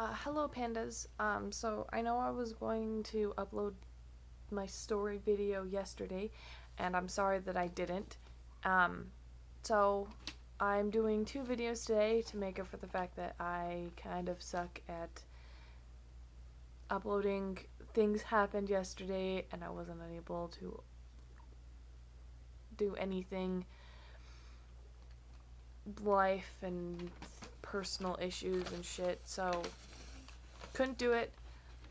Hello pandas. So I know I was going to upload my story video yesterday, and I'm sorry that I didn't. Um, so I'm doing two videos today to make up for the fact that I kind of suck at uploading. Things happened yesterday, and I wasn't able to do anything. Life and personal issues and shit, so couldn't do it.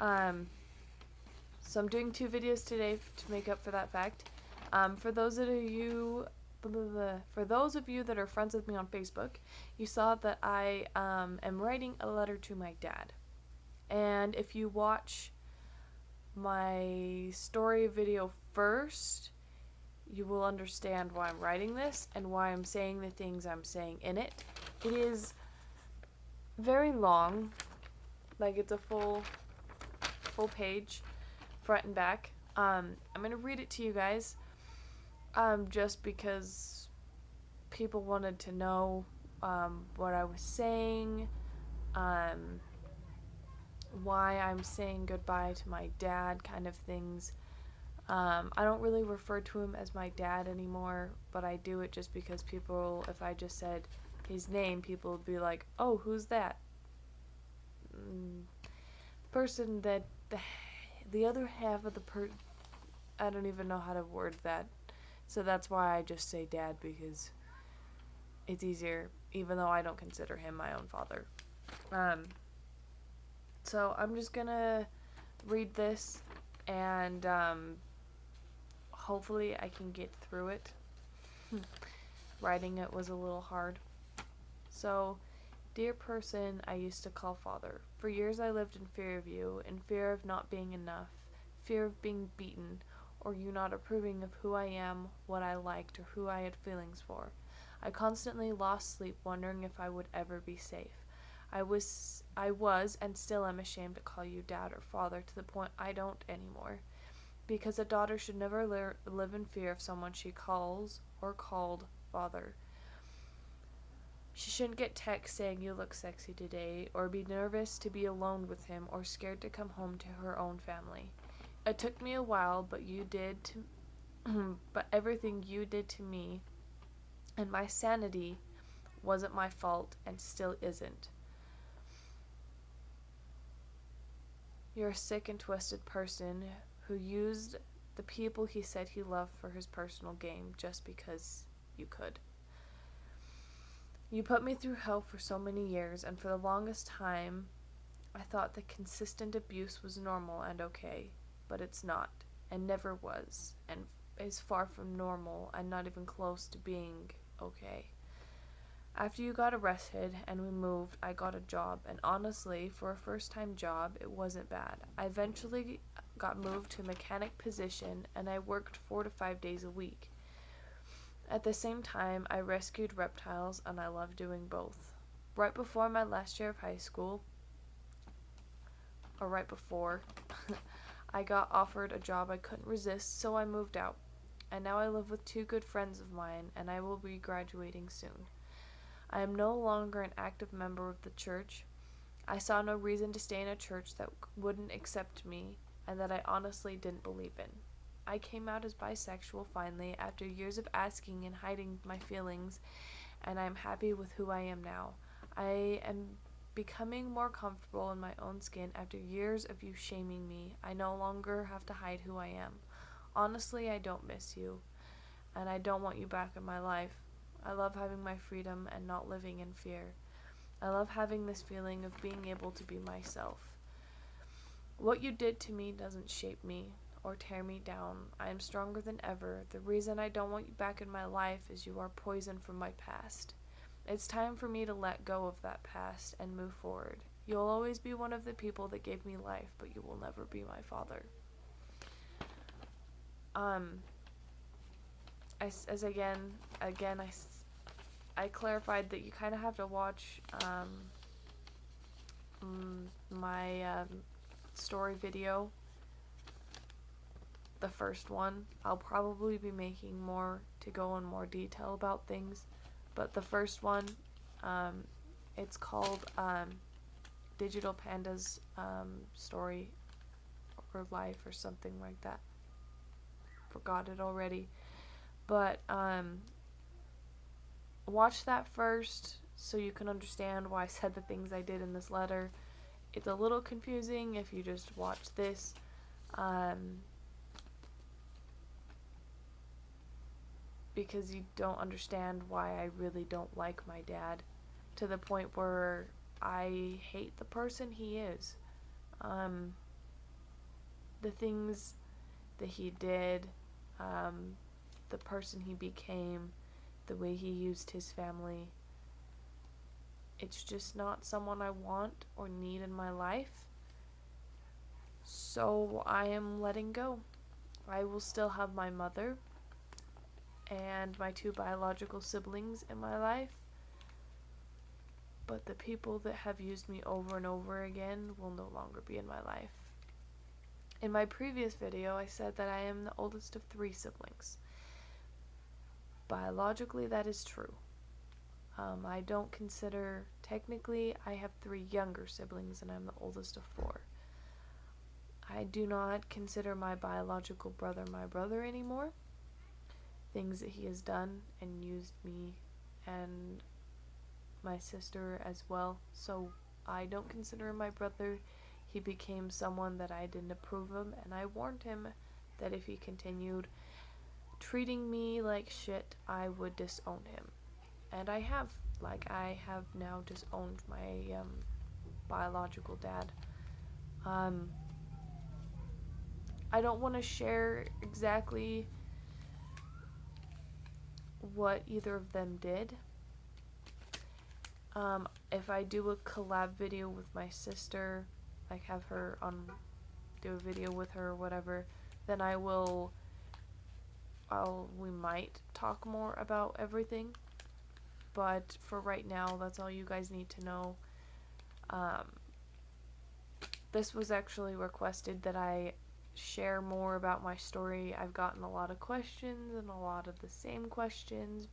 Um, So I'm doing two videos today to make up for that fact. For those of you, for those of you that are friends with me on Facebook, you saw that I am writing a letter to my dad. And if you watch my story video first, you will understand why I'm writing this and why I'm saying the things I'm saying in it. It is very long, like it's a full page, front and back. I'm gonna read it to you guys, just because people wanted to know what I was saying, um, why I'm saying goodbye to my dad, kind of things. I don't really refer to him as my dad anymore, but I do it just because people, if I just said his name, people would be like, "Oh, who's that?" Person that the other half of I don't even know how to word that. So that's why I just say dad, because it's easier, even though I don't consider him my own father. Um, so I'm just gonna read this, and hopefully I can get through it. Writing it was a little hard. So, dear person I used to call father, for years I lived in fear of you, in fear of not being enough, fear of being beaten, or you not approving of who I am, what I liked, or who I had feelings for. I constantly lost sleep wondering if I would ever be safe. I was and still am ashamed to call you dad or father, to the point I don't anymore. Because a daughter should never live in fear of someone she calls or called father. She shouldn't get texts saying you look sexy today, or be nervous to be alone with him, or scared to come home to her own family. It took me a while, but you did to but everything you did to me and my sanity wasn't my fault and still isn't. You're a sick and twisted person who used the people he said he loved for his personal gain just because you could. You put me through hell for so many years, and for the longest time, I thought that consistent abuse was normal and okay, but it's not, and never was, and is far from normal and not even close to being okay. After you got arrested and we moved, I got a job, and honestly, for a first time job, it wasn't bad. I eventually got moved to a mechanic position, and I worked 4 to 5 days a week. At the same time, I rescued reptiles, and I love doing both. Right before my last year of high school, or right before, I got offered a job I couldn't resist, so I moved out. And now I live with two good friends of mine, and I will be graduating soon. I am no longer an active member of the church. I saw no reason to stay in a church that wouldn't accept me and that I honestly didn't believe in. I came out as bisexual finally after years of asking and hiding my feelings, and I am happy with who I am now. I am becoming more comfortable in my own skin after years of you shaming me. I no longer have to hide who I am. Honestly, I don't miss you, and I don't want you back in my life. I love having my freedom and not living in fear. I love having this feeling of being able to be myself. What you did to me doesn't shape me or tear me down. I am stronger than ever. The reason I don't want you back in my life is you are poison from my past. It's time for me to let go of that past and move forward. You'll always be one of the people that gave me life, but you will never be my father. Um, as again, I clarified that you kind of have to watch my story video, the first one. I'll probably be making more to go in more detail about things, but the first one, it's called Digital Panda's story or life or something like that. Forgot it already. But watch that first so you can understand why I said the things I did in this letter. It's a little confusing if you just watch this. Because you don't understand why I really don't like my dad to the point where I hate the person he is. The things that he did, the person he became, the way he used his family. It's just not someone I want or need in my life. So I am letting go. I will still have my mother and my 2 biological siblings in my life. But the people that have used me over and over again will no longer be in my life. In my previous video, I said that I am the oldest of 3 siblings. Biologically, that is true. I don't consider, technically, I have 3 younger siblings and I'm the oldest of 4. I do not consider my biological brother my brother anymore. Things that he has done and used me and my sister as well. So I don't consider him my brother. He became someone that I didn't approve of, and I warned him that if he continued treating me like shit, I would disown him. And I have. I have now disowned my biological dad. I don't want to share exactly what either of them did. If I do a collab video with my sister, like have her do a video with her or whatever, then we might talk more about everything. But for right now, that's all you guys need to know. This was actually requested that I share more about my story. I've gotten a lot of questions and a lot of the same questions.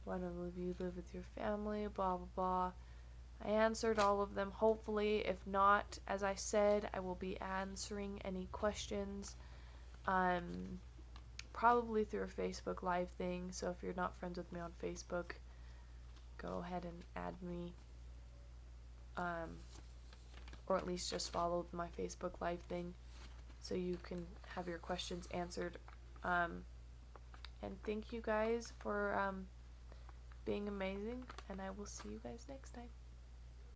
Why don't you live with your family? Blah, blah, blah. I answered all of them, hopefully. If not, as I said, I will be answering any questions. Probably through a Facebook Live thing. So if you're not friends with me on Facebook, go ahead and add me. Or at least just follow my Facebook Live thing so you can have your questions answered. And thank you guys for being amazing, and I will see you guys next time.